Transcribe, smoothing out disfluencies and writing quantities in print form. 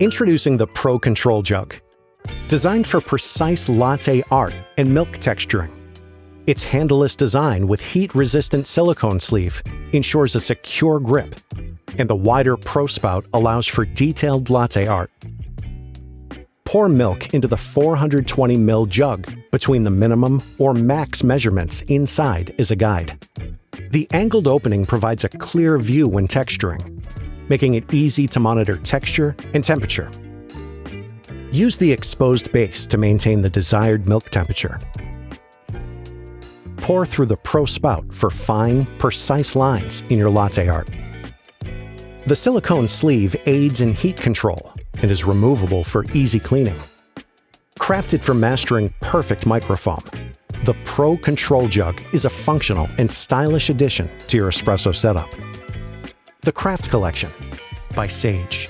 Introducing the Pro Control Jug. Designed for precise latte art and milk texturing, its handleless design with heat-resistant silicone sleeve ensures a secure grip, and the wider Pro spout allows for detailed latte art. Pour milk into the 420 ml jug between the minimum or max measurements inside is a guide. The angled opening provides a clear view when texturing, making it easy to monitor texture and temperature. Use the exposed base to maintain the desired milk temperature. Pour through the Pro spout for fine, precise lines in your latte art. The silicone sleeve aids in heat control and is removable for easy cleaning. Crafted for mastering perfect microfoam, the Pro Control Jug is a functional and stylish addition to your espresso setup. The Craft Collection by Sage.